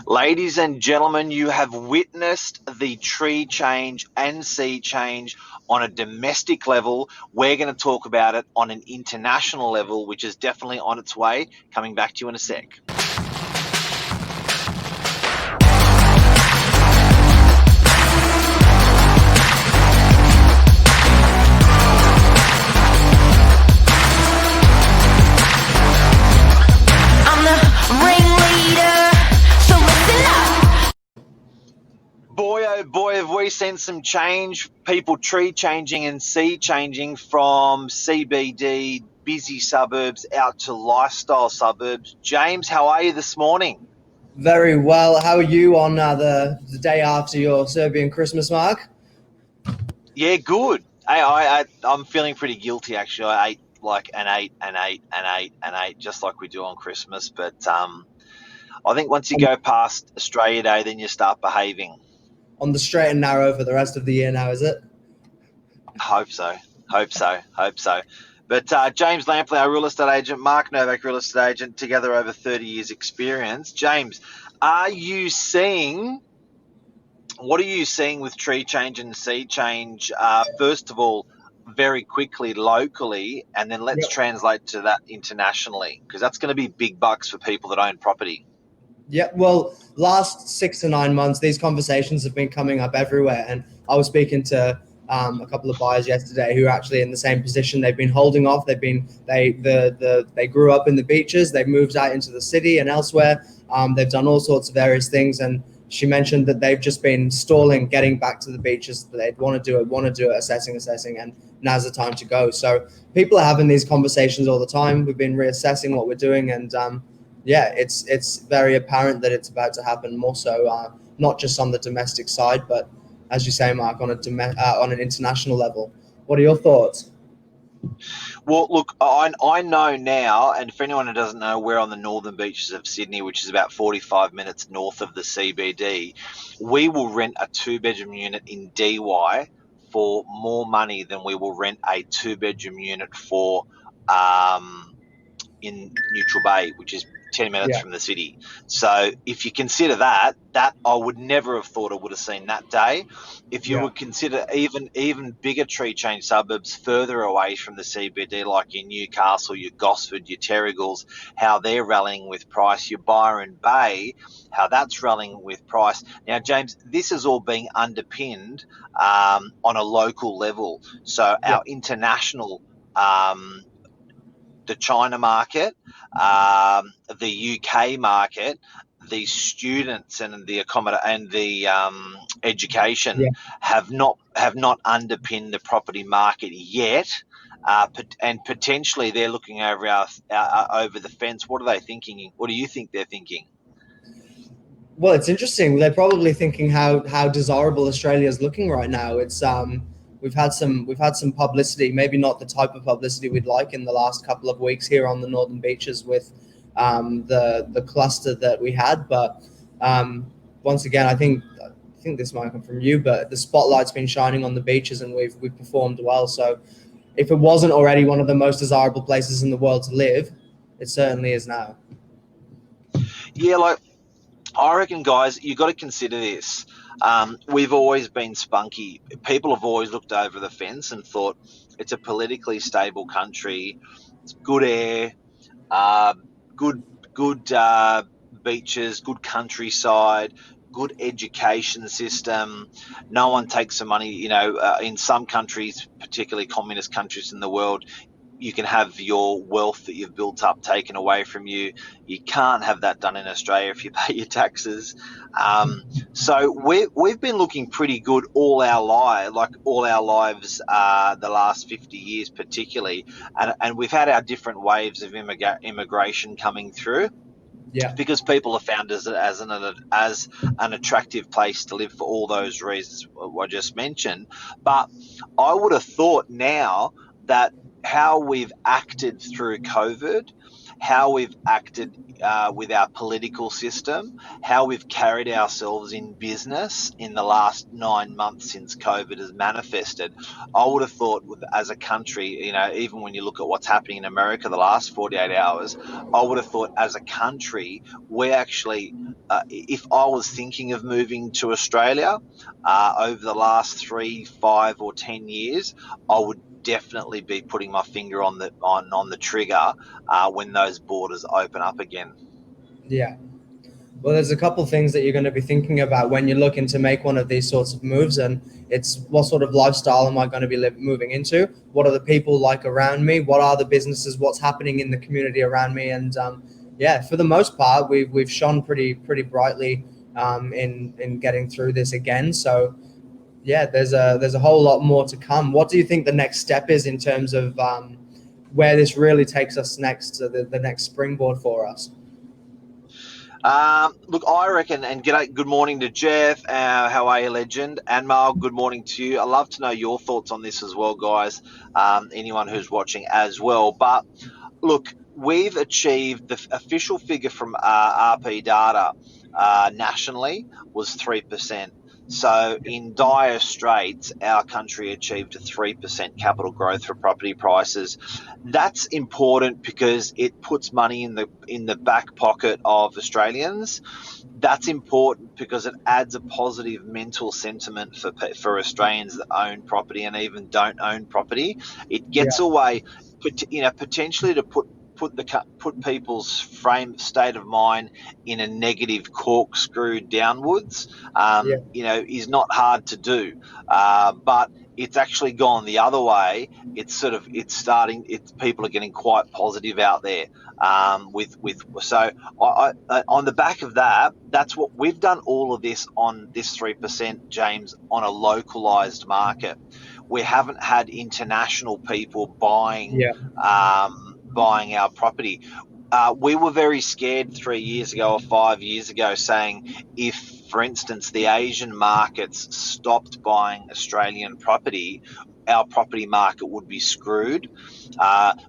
Ladies and gentlemen, you have witnessed the tree change and sea change on a domestic level. We're going to talk about it on an international level, which is definitely on its way. Coming back to you in a sec. I'm the ringleader, so listen up. Boy, oh boy, have we seen some change. People tree changing and sea changing from CBD busy suburbs out to lifestyle suburbs. James, how are you this morning? Very well. How are you on the day after your Serbian Christmas, Mark? Yeah, good. I'm feeling pretty guilty actually. I ate like an eight, just like we do on Christmas. But I think once you go past Australia Day, then you start behaving. On the straight and narrow for the rest of the year now, is it? Hope so. Hope so. Hope so. But James Lampley, our real estate agent, Mark Novak, real estate agent, together over 30 years experience. James, are you seeing? What are you seeing with tree change and sea change? First of all, very quickly locally, and then let's Yep. translate to that internationally, because that's going to be big bucks for people that own property. Yeah. Well, last 6 to 9 months, these conversations have been coming up everywhere, and I was speaking to a couple of buyers yesterday who are actually in the same position. They've been holding off. They grew up in the beaches. They've moved out into the city and elsewhere. They've done all sorts of various things, and she mentioned that they've just been stalling, getting back to the beaches. They'd want to do it, assessing, and now's the time to go. So people are having these conversations all the time. We've been reassessing what we're doing, and yeah, it's very apparent that it's about to happen more so, not just on the domestic side, but as you say, Mark, on an international level. What are your thoughts? Well, look, I know now, and for anyone who doesn't know, we're on the northern beaches of Sydney, which is about 45 minutes north of the CBD. We will rent a two-bedroom unit in DY for more money than we will rent a two-bedroom unit for in Neutral Bay, which is 10 minutes Yeah. from the city. So if you consider that I would never have thought I would have seen that day. If you Yeah. would consider even bigger tree change suburbs further away from the CBD, like your Newcastle, your Gosford, your Terrigals, how they're rallying with price, your Byron Bay, how that's rallying with price. Now, James, this is all being underpinned on a local level. So Yeah. our international the China market, the UK market, the students and the education Yeah. have not underpinned the property market yet, and potentially they're looking over the fence. What are they thinking? What do you think they're thinking? Well, it's interesting. They're probably thinking how desirable Australia is looking right now. It's we've had some publicity, maybe not the type of publicity we'd like in the last couple of weeks here on the northern beaches with the cluster that we had. But once again, I think this might come from you, but the spotlight's been shining on the beaches, and we've performed well. So if it wasn't already one of the most desirable places in the world to live, it certainly is now. Yeah, like I reckon, guys, you've got to consider this. We've always been spunky. People have always looked over the fence and thought it's a politically stable country. It's good air, uh, good beaches, good countryside, good education system. No one takes the money. In some countries, particularly communist countries in the world, you can have your wealth that you've built up taken away from you. You can't have that done in Australia if you pay your taxes. So we've been looking pretty good all our lives, the last 50 years particularly, and we've had our different waves of immigration coming through Yeah. because people have found us as an attractive place to live for all those reasons I just mentioned. But I would have thought now that how we've acted through COVID, how we've acted with our political system, how we've carried ourselves in business in the last 9 months since COVID has manifested. I would have thought, as a country, even when you look at what's happening in America the last 48 hours, I would have thought as a country, we actually, if I was thinking of moving to Australia over the last 3, 5, or 10 years, I would definitely be putting my finger on the trigger when those borders open up again. Yeah. Well, there's a couple things that you're going to be thinking about when you're looking to make one of these sorts of moves, and it's what sort of lifestyle am I going to be moving into? What are the people like around me? What are the businesses? What's happening in the community around me? And yeah, for the most part, we've shone pretty brightly in getting through this again. So yeah, there's a whole lot more to come. What do you think the next step is in terms of where this really takes us next, to the next springboard for us? Look, I reckon, and good morning to Jeff. How are you, legend? And Mal, good morning to you. I'd love to know your thoughts on this as well, guys. Anyone who's watching as well. But look, we've achieved the official figure from RP data nationally was 3%. So in dire straits, our country achieved a 3% capital growth for property prices. That's important because it puts money in the back pocket of Australians. That's important because it adds a positive mental sentiment for Australians that own property and even don't own property. It gets away, potentially to put people's state of mind in a negative corkscrew downwards. Is not hard to do, but it's actually gone the other way. People are getting quite positive out there. So on the back of that, that's what we've done. All of this on this 3%, James, on a localized market. We haven't had international people buying our property. We were very scared 3 years ago or 5 years ago, saying if, for instance, the Asian markets stopped buying Australian property, our property market would be screwed.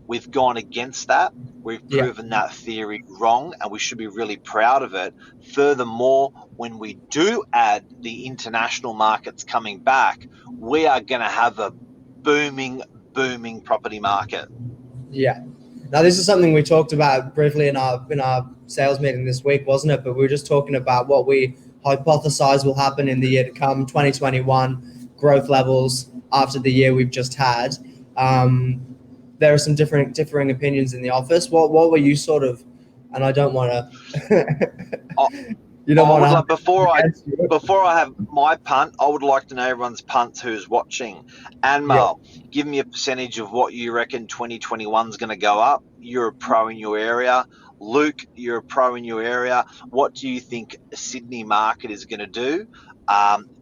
We've gone against that. We've proven that theory wrong, and we should be really proud of it. Furthermore, when we do add the international markets coming back, we are going to have a booming property market. Yeah. Now, this is something we talked about briefly in our sales meeting this week, wasn't it? But we were just talking about what we hypothesize will happen in the year to come, 2021, growth levels after the year we've just had. There are some differing opinions in the office. What were you sort of? And I don't want to. You don't want to. Before I have my punt, I would like to know everyone's punts who's watching. Anmal, give me a percentage of what you reckon 2021 is going to go up. You're a pro in your area. Luke, you're a pro in your area. What do you think Sydney market is going to do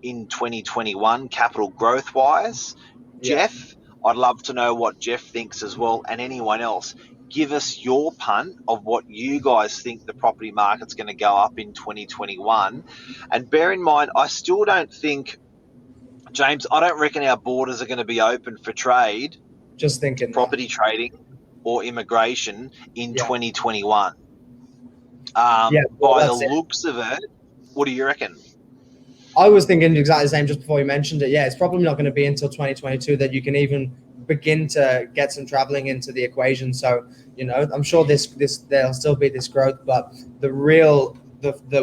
in 2021, capital growth wise? Jeff, I'd love to know what Jeff thinks as well, and anyone else. Give us your punt of what you guys think the property market's going to go up in 2021. And bear in mind, I still don't think, James, I don't reckon our borders are going to be open for trade, just thinking property trading or immigration in 2021. By the looks of it, what do you reckon? I was thinking exactly the same just before you mentioned it. Yeah, it's probably not going to be until 2022 that you can even begin to get some traveling into the equation. So, I'm sure there'll still be this growth, but the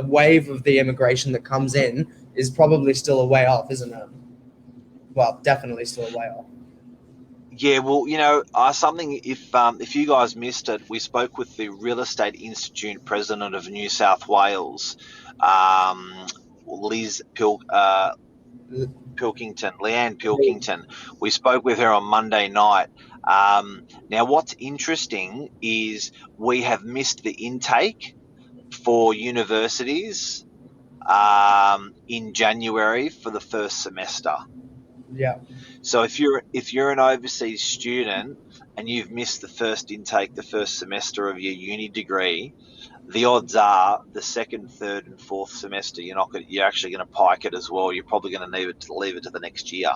wave of the immigration that comes in is probably still a way off, isn't it? Well, definitely still a way off. Yeah, well, something, if you guys missed it, we spoke with the Real Estate Institute president of New South Wales, Leanne Pilkington. We spoke with her on Monday night. Now, what's interesting is we have missed the intake for universities in January for the first semester. Yeah. So if you're an overseas student and you've missed the first intake, the first semester of your uni degree, the odds are the second, third, and fourth semester you're actually going to pike it as well. You're probably going to leave it to the next year.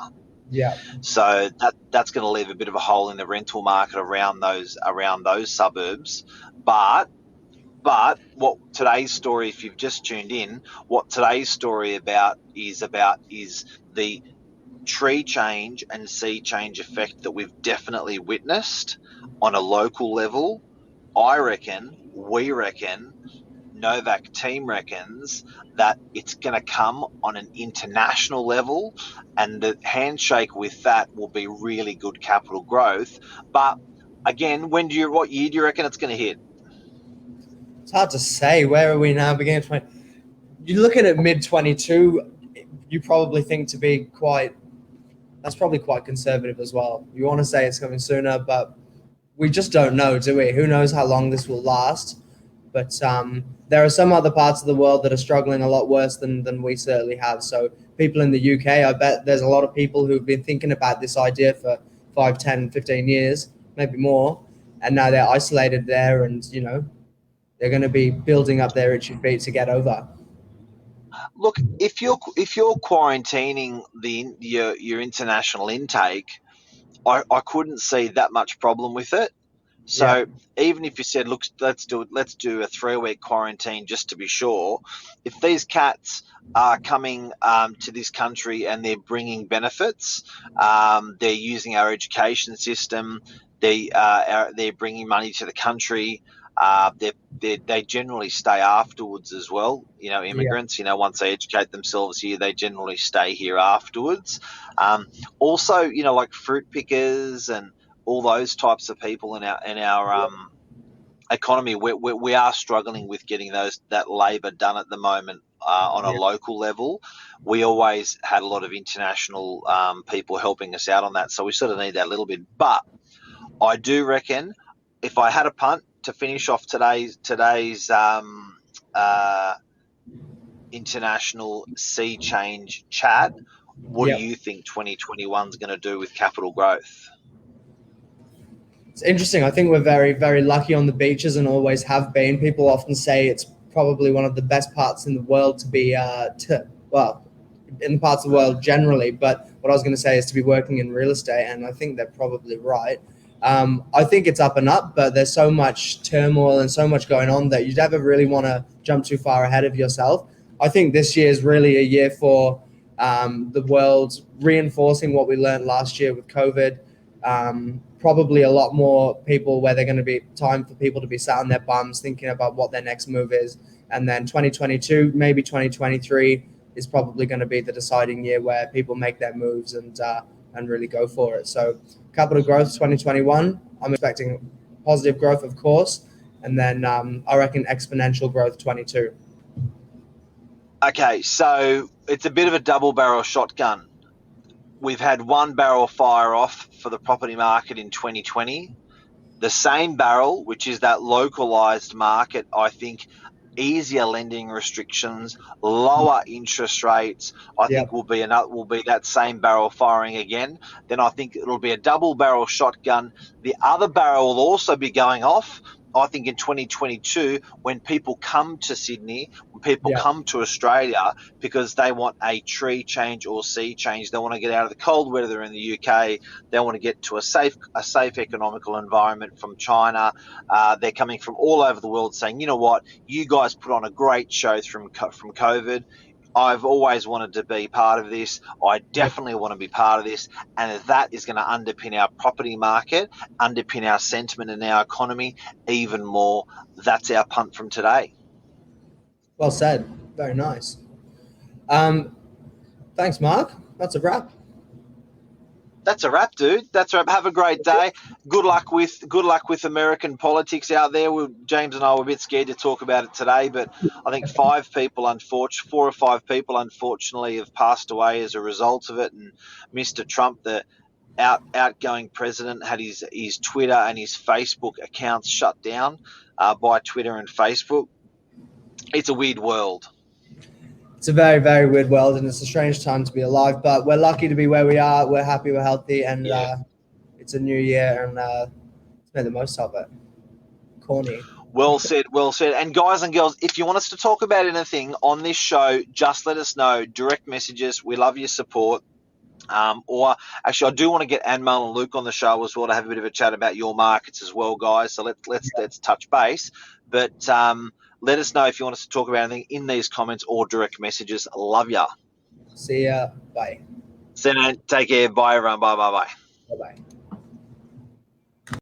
Yeah. So that's going to leave a bit of a hole in the rental market around those suburbs. But what today's story, if you've just tuned in, what today's story is the tree change and sea change effect that we've definitely witnessed on a local level. We reckon, Novak team reckons that it's going to come on an international level, and the handshake with that will be really good capital growth. But again, what year do you reckon it's going to hit? It's hard to say. Where are we now? Beginning of 20. You're looking at mid 22. You probably think to be that's probably quite conservative as well. You want to say it's coming sooner, but we just don't know, do we? Who knows how long this will last? But there are some other parts of the world that are struggling a lot worse than we certainly have. So people in the UK, I bet there's a lot of people who've been thinking about this idea for 5, 10, 15 years, maybe more. And now they're isolated there and, they're going to be building up their itchy feet to get over. Look, if you're quarantining your international intake, I couldn't see that much problem with it. So even if you said, look, let's do a 3-week quarantine just to be sure, if these cats are coming to this country and they're bringing benefits, they're using our education system, they're bringing money to the country. They generally stay afterwards as well. Immigrants, once they educate themselves here, they generally stay here afterwards. Also, like fruit pickers and all those types of people in our economy, we are struggling with getting that labour done at the moment on a local level. We always had a lot of international people helping us out on that, so we sort of need that a little bit. But I do reckon, if I had a punt to finish off today's international sea change chat, what do you think 2021 is going to do with capital growth? It's interesting. I think we're very, very lucky on the beaches and always have been. People often say it's probably one of the best parts in the world to be, in the parts of the world generally. But what I was going to say is to be working in real estate, and I think they're probably right. I think it's up and up, but there's so much turmoil and so much going on that you never really want to jump too far ahead of yourself. I think this year is really a year for the world reinforcing what we learned last year with COVID. Probably a lot more people where they're going to be time for people to be sat on their bums thinking about what their next move is. And then 2022, maybe 2023 is probably going to be the deciding year where people make their moves and really go for it. So capital growth 2021, I'm expecting positive growth, of course. And then I reckon exponential growth 22. Okay, so it's a bit of a double barrel shotgun. We've had one barrel fire off for the property market in 2020. The same barrel, which is that localized market, I think easier lending restrictions, lower interest rates, I think will be that same barrel firing again. Then I think it'll be a double barrel shotgun. The other barrel will also be going off, I think, in 2022, when people come to Sydney, when people come to Australia because they want a tree change or sea change. They want to get out of the cold weather they're in the UK. They want to get to a safe economical environment from China. They're coming from all over the world saying, you know what, you guys put on a great show from COVID. I've always wanted to be part of this. I definitely want to be part of this. And that is going to underpin our property market, underpin our sentiment in our economy even more. That's our punt from today. Well said. Very nice. Thanks, Mark. That's a wrap. That's a wrap, dude. That's a wrap. Have a great day. Good luck with American politics out there. James and I were a bit scared to talk about it today, but I think 4 or 5 people, unfortunately, have passed away as a result of it. And Mr. Trump, the outgoing president, had his Twitter and his Facebook accounts shut down by Twitter and Facebook. It's a weird world. It's a very, very weird world, and it's a strange time to be alive, but we're lucky to be where we are. We're happy, we're healthy, and it's a new year, and let's make the most of it. Corny. Well said. And guys and girls, if you want us to talk about anything on this show, just let us know. Direct messages. We love your support. Or actually, I do want to get Anmol and Luke on the show as well to have a bit of a chat about your markets as well, guys. So let's touch base. But let us know if you want us to talk about anything in these comments or direct messages. Love ya. See ya. Bye. So, take care. Bye, everyone. Bye. Bye bye.